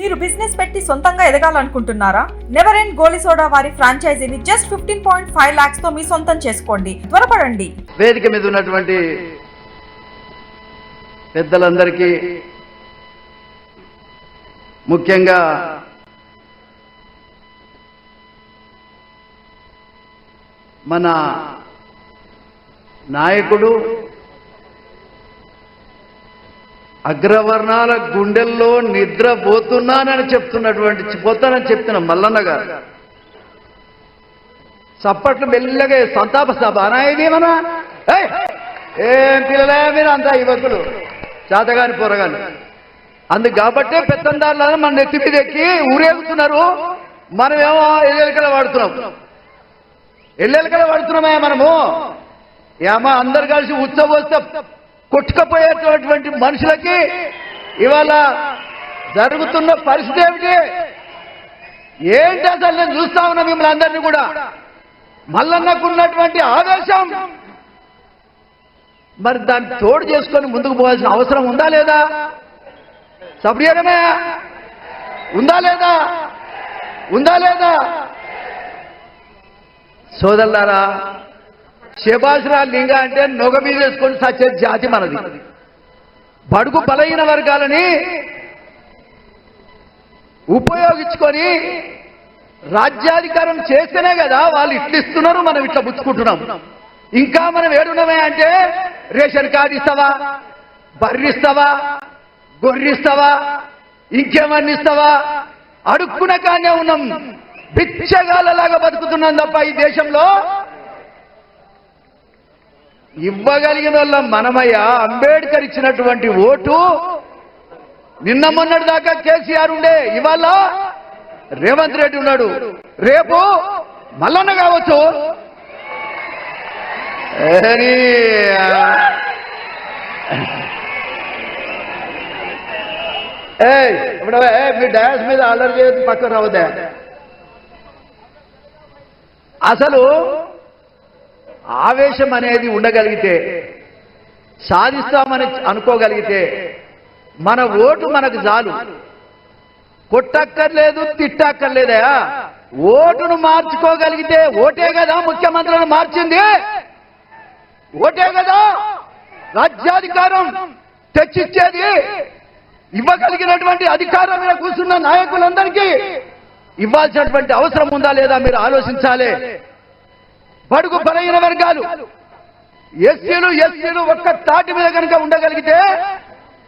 మీరు బిజినెస్ పెట్టి సొంతంగా ఎదగాలనుకుంటున్నారా? నెవర్ ఎండ్ గోలీ సోడా వారి ఫ్రాంచైజీని జస్ట్ 15.5 lakhs తో మీ సొంతం చేసుకోండి. త్వరపడండి. వేదిక మీద ఉన్నటువంటి పెద్దలందరికీ, ముఖ్యంగా మన నాయకుడు అగ్రవర్ణాల గుండెల్లో నిద్రపోతున్నానని పోతానని చెప్తున్న మల్లన్న గారు చప్పట్లు మెల్లగా సంతాప సభ అనేది మన ఏం పిల్లలే మీరు అంతా యువకులు చేతగాని పొరగాని అందుకు కాబట్టే పెత్తందారులను మన నెత్తి మీద ఎక్కి ఊరేగుతున్నారు. మనమేమో ఎల్లెలకల వాడుతున్నామే మనము. ఏమో అందరు కలిసి ఉత్సవోత్సవ కొట్టుకపోయేటటువంటి మనుషులకి ఇవాళ జరుగుతున్న పరిస్థితి ఏమిటి? ఏంటి అసలు నేను చూస్తా ఉన్నా మిమ్మల్ని అందరినీ కూడా. మల్లన్నకున్నటువంటి ఆవేశం మరి దాన్ని తోడు చేసుకొని ముందుకు పోవాల్సిన అవసరం ఉందా లేదా? సబ్రియమే ఉందా లేదా? సోదరులారా, శబాసురా లింగ అంటే నొగ మీద వేసుకొని సచ్చే జాతి మనది. బడుగు బలహీన వర్గాలని ఉపయోగించుకొని రాజ్యాధికారం చేస్తేనే కదా వాళ్ళు ఇట్లా ఇస్తున్నారు, మనం ఇట్లా పుచ్చుకుంటున్నాం. ఇంకా మనం ఏడున్నామే అంటే రేషన్ కార్డు ఇస్తావా, బర్రిస్తావా, గొర్రిస్తావా, ఇంకేమన్నా ఇస్తావా, అడుక్కునే కానే ఉన్నాం. బిచ్చగాళ్ళలాగా బతుకుతున్నాం తప్ప ఈ దేశంలో ఇవ్వగలిగిన వాళ్ళ మనమయ్య. అంబేద్కర్ ఇచ్చినటువంటి ఓటు నిన్న మొన్నటి దాకా కేసీఆర్ ఉండే, ఇవాళ రేవంత్ రెడ్డి ఉన్నాడు, రేపు మల్లన్న కావచ్చు. ఇప్పుడు మీ డాన్స్ మీద ఆర్డర్ చేయదు, పక్కన రావద్దా. అసలు ఆవేశం అనేది ఉండగలిగితే, సాధిస్తామని అనుకోగలిగితే మన ఓటు మనకు చాలు. కొట్టక్కర్లేదు, తిట్టక్కర్లేదా. ఓటును మార్చుకోగలిగితే, ఓటే కదా ముఖ్యమంత్రులను మార్చింది, ఓటే కదా రాజ్యాధికారం తెచ్చిచ్చేది. ఇవ్వగలిగినటువంటి అధికారం మీద కూర్చున్న నాయకులందరికీ ఇవ్వాల్సినటువంటి అవసరం ఉందా లేదా మీరు ఆలోచించాలి. బడుగు బలహీన వర్గాలు, ఎస్సీలు ఒక్క తాటి మీద కనుక ఉండగలిగితే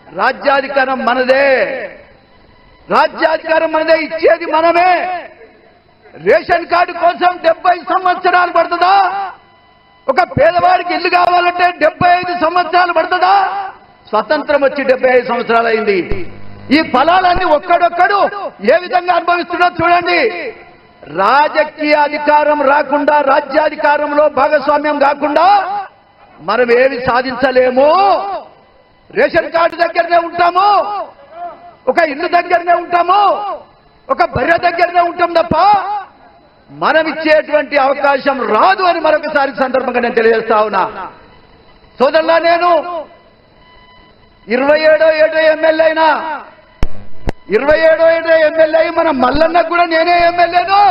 రాజ్యాధికారం మనదే, ఇచ్చేది మనమే. రేషన్ కార్డు కోసం 70 సంవత్సరాలు పడుతుందా? ఒక పేదవాడికి ఇల్లు కావాలంటే 75 సంవత్సరాలు పడుతుందా? స్వతంత్రం వచ్చి 75 సంవత్సరాలు అయింది. ఈ ఫలాలన్నీ ఒక్కడొక్కడు ఏ విధంగా అనుభవిస్తున్నా చూడండి. రాజకీయ అధికారం రాకుండా, రాజ్యాధికారంలో భాగస్వామ్యం కాకుండా మనం ఏమి సాధించలేము. రేషన్ కార్డు దగ్గరనే ఉంటాము, ఒక ఇల్లు దగ్గరనే ఉంటాము, ఒక బర్రె దగ్గరనే ఉంటాం తప్ప మనం ఇచ్చేటువంటి అవకాశం రాదు అని మరొకసారి సందర్భంగా నేను తెలియజేస్తా ఉన్నా. సోదరులా, నేను 27వ ఏటో ఎమ్మెల్యే అయినా, 27వ ఏటో ఎమ్మెల్యే అయి మన మల్లన్నకు కూడా నేనే ఎమ్మెల్యేను.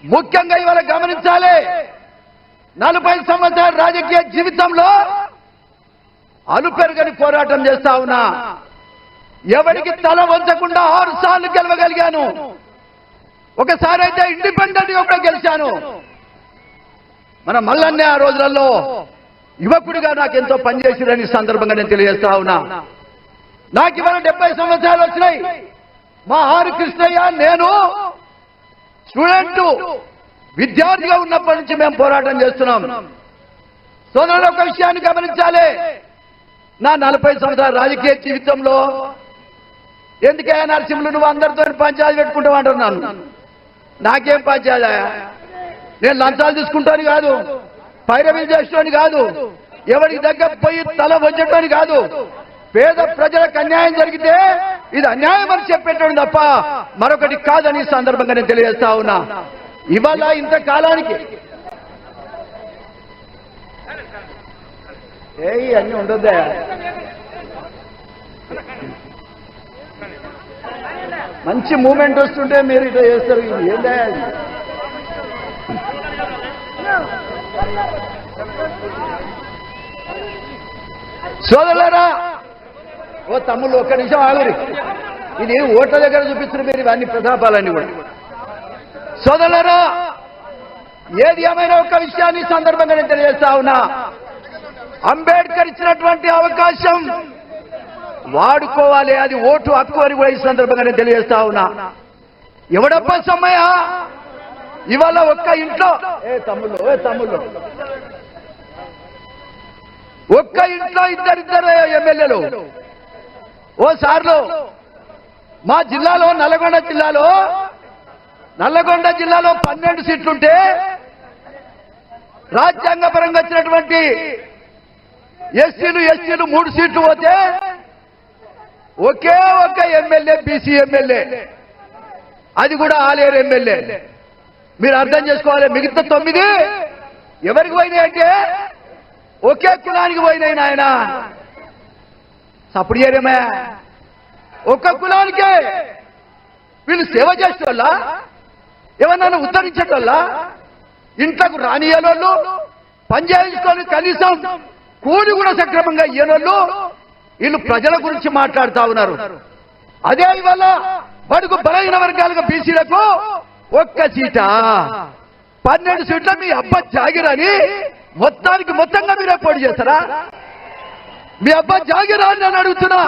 ముఖ్యంగా ఇవాళ గమనించాలి, 40 సంవత్సరాల రాజకీయ జీవితంలో అలుపెరగని పోరాటం చేస్తా ఉన్నా. ఎవరికి తల వంచకుండా 6 సార్లు గెలవగలిగాను. ఒకసారి అయితే ఇండిపెండెంట్ గా కూడా గెలిచాను. మన మల్లన్నే ఆ రోజులలో యువకుడిగా నాకెంతో పనిచేసిరని సందర్భంగా నేను తెలియజేస్తా ఉన్నా. నాకు ఇవాళ 70 సంవత్సరాలు వచ్చినాయి. మా ఆరు కృష్ణయ్య, నేను స్టూడెంట్ విద్యార్థిగా ఉన్నప్పటి నుంచి మేము పోరాటం చేస్తున్నాం. సోదరులు, ఒక విషయాన్ని గమనించాలి. నా 40 సంవత్సరాల రాజకీయ జీవితంలో ఎందుకయ్యా నరసింహులు నువ్వు అందరితో పంచాయతీ పెట్టుకుంటావు అంటున్నాను. నాకేం పంచాయతీ? నేను లంచాలు తీసుకుంటాను కాదు, పైరవీలు చేసేటోని కాదు, ఎవరికి దగ్గర పోయి తల వంచటోని కాదు. పేద ప్రజలకు అన్యాయం జరిగితే ఇది అన్యాయం అని చెప్పేటోడు తప్ప మరొకటి కాదని సందర్భంగా నేను తెలియజేస్తా ఉన్నా. ఇవాళ ఇంతకాలానికి అన్నీ ఉండొద్దా? మంచి మూమెంట్ వస్తుంటే మీరు ఇట్లా చేస్తారు. ఇది ఏందా? సోదరులారా, ఓ తమ్ముళ్ళు ఒక్క నిమిషం ఆగురి. ఇది ఓట్ల దగ్గర చూపిస్తున్న మీరు ఇవన్నీ ప్రతాపాలన్నీ కూడా. సోదరులారా, ఏది ఏమైనా ఒక్క విషయాన్ని సందర్భంగా నేను తెలియజేస్తా ఉన్నా. అంబేద్కర్ ఇచ్చినటువంటి అవకాశం వాడుకోవాలి, అది ఓటు హక్కు అని కూడా ఈ సందర్భంగా నేను తెలియజేస్తా ఉన్నా. ఎవడప్ప సమ్మయ్య ఇవాళ ఒక్క ఇంట్లో తమ్ముళ్ళు ఒక్క ఇంట్లో ఇద్దరిద్దరు ఎమ్మెల్యేలు. ఓ సార్లు మా జిల్లాలో నల్లగొండ జిల్లాలో 12 సీట్లుంటే రాజ్యాంగపరంగా వచ్చినటువంటి ఎస్సీలు 3 సీట్లు పోతే ఒకే ఒక ఎమ్మెల్యే బీసీ ఎమ్మెల్యే, అది కూడా ఆలేరు ఎమ్మెల్యే. మీరు అర్థం చేసుకోవాలి. మిగతా 9 ఎవరికి పోయినాయి అంటే ఒకే కులానికి పోయినాయి. నాయన సప్పుడు చేయడమే. ఒక్క కులానికే వీళ్ళు సేవ చేసేవాళ్ళ, ఏమన్నా ఉద్ధరించేటోళ్ళ, ఇంట్లోకి రానియనోళ్ళు, పని చేయించుకొని కనీసం కూలి కూడా సక్రమంగా ఇయ్యనోళ్ళు వీళ్ళు ప్రజల గురించి మాట్లాడుతా ఉన్నారు. అదే ఇవాళ బడుగు బలహీన వర్గాలకు బీసీలకు ఒక్క సీటా 12 సీట్ల మీ అబ్బా జాగిరని మొత్తంగా మీరే పోటీ చేస్తారా? మీ అబ్బా జాగిరా అని నేను అడుగుతున్నా.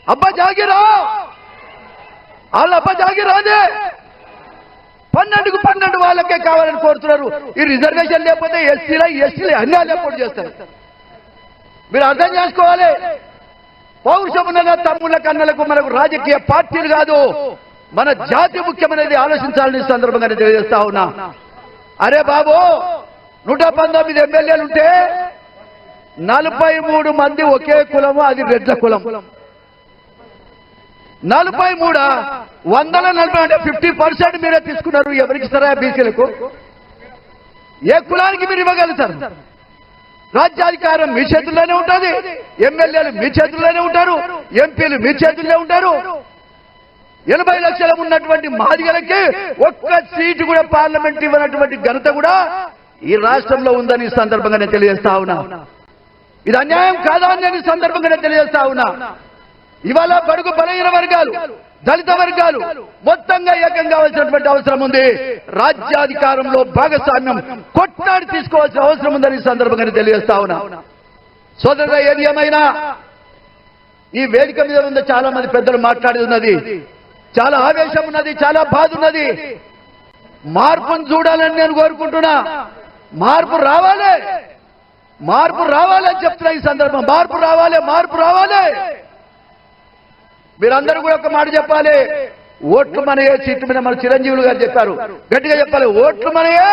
అబ్బా జాగిరా, వాళ్ళ అబ్బా జాగిరానే 12కు 12 వాళ్ళకే కావాలని కోరుతున్నారు. ఈ రిజర్వేషన్ లేకపోతే ఎస్సీలు అన్యాయం పోటీ చేస్తారు. మీరు అర్థం చేసుకోవాలి. పౌరుషమున్న తమ్ముళ్ళ కన్నలకు మనకు రాజకీయ పార్టీలు కాదు, మన జాతి ముఖ్యమైనది ఆలోచించాలని సందర్భంగా తెలియజేస్తా ఉన్నా. అరే బాబు, 119 ఎమ్మెల్యేలుంటే 43 మంది ఒకే కులము, అది రెడ్ల కులం. 43 140 అంటే 50% మీరే తీసుకున్నారు. ఎవరికి ఇస్తారా బీసీలకు? ఏ కులానికి మీరు ఇవ్వగలుగుతారు? రాజ్యాధికారం మీ చేతుల్లోనే ఉంటుంది, ఎమ్మెల్యేలు మీ చేతుల్లోనే ఉంటారు, ఎంపీలు మీ చేతుల్లో ఉంటారు. 80 లక్షల ఉన్నటువంటి మాదిగలకి ఒక్క సీటు కూడా పార్లమెంట్ ఇవ్వనటువంటి ఘనత కూడా ఈ రాష్ట్రంలో ఉందని సందర్భంగా నేను తెలియజేస్తా ఉన్నా. ఇది అన్యాయం కాదా అని నేను సందర్భంగా నేను తెలియజేస్తా ఉన్నా. ఇవాళ బడుగు బలహీన వర్గాలు, దళిత వర్గాలు మొత్తంగా ఏకం కావాల్సినటువంటి అవసరం ఉంది. రాజ్యాధికారంలో భాగస్వామ్యం కొట్టాడి తీసుకోవాల్సిన అవసరం ఉందని సందర్భంగా తెలియజేస్తా ఉన్నా. సోదరుగా, ఏది ఏమైనా ఈ వేదిక మీద ఉన్న చాలా మంది పెద్దలు మాట్లాడేది ఉన్నది, చాలా ఆవేశం ఉన్నది, చాలా బాధ ఉన్నది. మార్పును చూడాలని నేను కోరుకుంటున్నా. మార్పు రావాలి అని చెప్తున్నా ఈ సందర్భం. మార్పు రావాలి. మీరందరూ కూడా ఒక మాట చెప్పాలి. ఓట్లు మనయే, సీట్లు మీద మన చిరంజీవులు గారు చెప్పారు, గట్టిగా చెప్పాలి. ఓట్లు మనయే,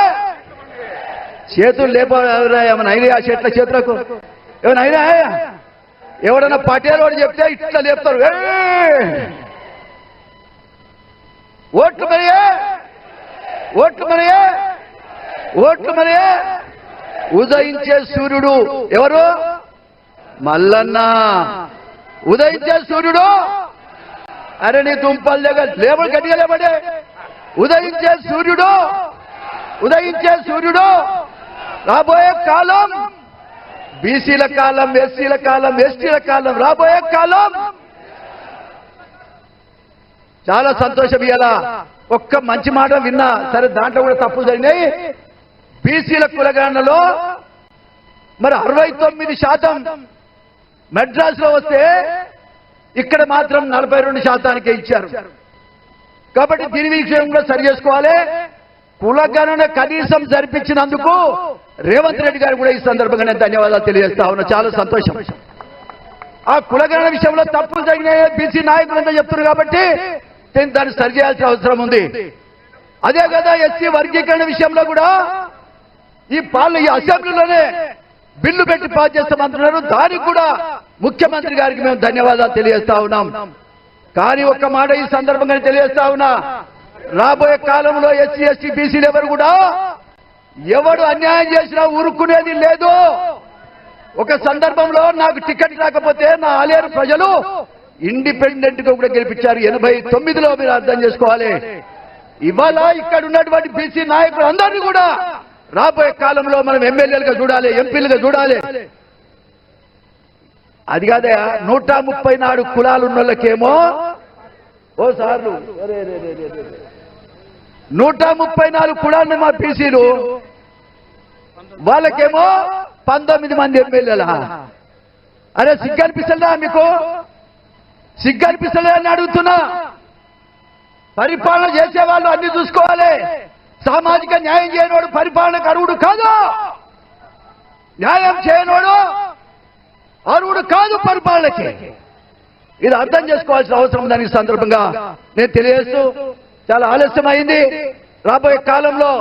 చేతులు ఏమైనా అయినా ఆ చెట్ల చేతులకు ఏమైనా అయినా? ఎవడన్నా పటేల్ వాడు చెప్తే ఇట్లా లేపుతారు. ఓట్లు మనయే. ఉదయించే సూర్యుడు ఎవరు? మల్లన్న. ఉదయించే సూర్యుడు, అరే నీ దుంపల దగ్గర లేబడి గట్టిగా లేబడే. ఉదయించే సూర్యుడు రాబోయే కాలం బీసీల కాలం, ఎస్సీల కాలం, ఎస్టీల కాలం, రాబోయే కాలం. చాలా సంతోషం. ఇయ్యాల ఒక్క మంచి మాట విన్నా, సరే దాంట్లో కూడా తప్పులు జరిగినాయి. బీసీల కులగణనలో మరి 69% మెడ్రాస్లో వస్తే ఇక్కడ మాత్రం 42% ఇచ్చారు. కాబట్టి దీని విషయం కూడా సరి చేసుకోవాలి. కులగణన కనీసం జరిపించినందుకు రేవంత్ రెడ్డి గారు కూడా ఈ సందర్భంగా నేను ధన్యవాదాలు తెలియజేస్తా ఉన్నా. చాలా సంతోషం. ఆ కులగణన విషయంలో తప్పులు జరిగినాయి బీసీ నాయకులంతా చెప్తున్నారు కాబట్టి దాన్ని సరి చేయాల్సిన అవసరం ఉంది. అదే కదా ఎస్సీ వర్గీకరణ విషయంలో కూడా ఈ అసెంబ్లీలోనే బిల్లు పెట్టి పాస్ చేస్తామంటున్నారు. దానికి కూడా ముఖ్యమంత్రి గారికి మేము ధన్యవాదాలు తెలియజేస్తా ఉన్నాం. కానీ ఒక్క మాట ఈ సందర్భంగా తెలియజేస్తా ఉన్నా, రాబోయే కాలంలో ఎస్సీ ఎస్టీ బీసీలు ఎవరు అన్యాయం చేసినా ఊరుకునేది లేదు. ఒక సందర్భంలో నాకు టికెట్ రాకపోతే నా ఆలేరు ప్రజలు ఇండిపెండెంట్ గా కూడా గెలిపించారు 89లో. మీరు అర్థం చేసుకోవాలి. ఇవాళ ఇక్కడ ఉన్నటువంటి బీసీ నాయకులు అందరినీ కూడా రాబోయే కాలంలో మనం ఎమ్మెల్యేలుగా చూడాలి, ఎంపీలుగా చూడాలి. అది కాదే 134 కులాలు ఉన్న వాళ్ళకేమో ఓ సార్లు 134 కులాలు మా బీసీలు, వాళ్ళకేమో 19 మంది ఎమ్మెల్యేలా. అరే సిగ్గనిపిస్తుందా మీకు? సిగ్గనిపిస్తలే అని అడుగుతున్నా. పరిపాలన చేసేవాళ్ళు అన్ని చూసుకోవాలి. సామాజిక న్యాయం చేయనోడు పరిపాలనకు అర్హుడు కాదు, న్యాయం చేయనోడు అర్హుడు కాదు పరిపాలనకి. ఇది అర్థం చేసుకోవాల్సిన అవసరం ఉందని ఈ సందర్భంగా నేను తెలియజేస్తూ, చాలా ఆలస్యం అయింది. రాబోయే కాలంలో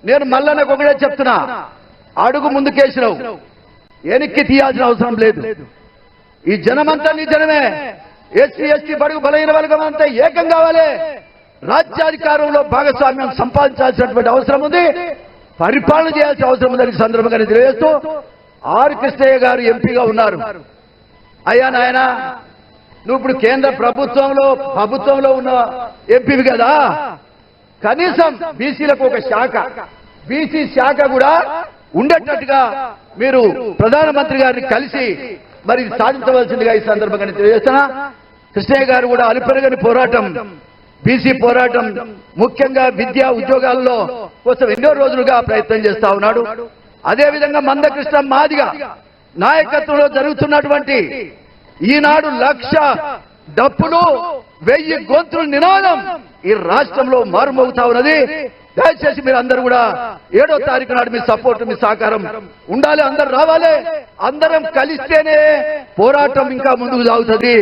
నేను మల్లన్నకు ఒకటే చెప్తున్నా, అడుగు ముందుకేసినావు, వెనక్కి తీయాల్సిన అవసరం లేదు. ఈ జనమంతా నీ జనమే. ఎస్సీ ఎస్టీ బడుగు బలహీన వర్గం అంతా ఏకం కావాలి. రాజ్యాధికారంలో భాగస్వామ్యం సంపాదించాల్సినటువంటి అవసరం ఉంది, పరిపాలన చేయాల్సిన అవసరం ఉందని సందర్భంగా తెలియజేస్తూ, ఆర్ కృష్ణయ్య గారు ఎంపీగా ఉన్నారు. అయ్యా నాయన, నువ్వు ఇప్పుడు కేంద్ర ప్రభుత్వంలో ఉన్న ఎంపీవి కదా, కనీసం బీసీలకు ఒక శాఖ, బీసీ శాఖ కూడా ఉండేటట్టుగా మీరు ప్రధానమంత్రి గారిని కలిసి మరి సాధించవలసిందిగా ఈ సందర్భంగా తెలియజేస్తున్నా. కృష్ణయ్య గారు కూడా అలుపెరగని పోరాటం, బీసీ పోరాటం, ముఖ్యంగా విద్యా ఉద్యోగాల్లో కోసం ఎన్నో రోజులుగా ప్రయత్నం చేస్తా ఉన్నాడు. అదేవిధంగా మందకృష్ణ మాదిగ నాయకత్వంలో జరుగుతున్నటువంటి ఈనాడు 1,00,000 డప్పులు 1000 గొంతుల నినాదం ఈ రాష్ట్రంలో మారుమోగుతా ఉన్నది. దయచేసి మీరు అందరూ కూడా 7వ తారీఖు నాడు మీ సపోర్ట్, మీ సహకారం ఉండాలి. అందరు రావాలి. అందరం కలిస్తేనే పోరాటం ఇంకా ముందుకు సాగుతుంది.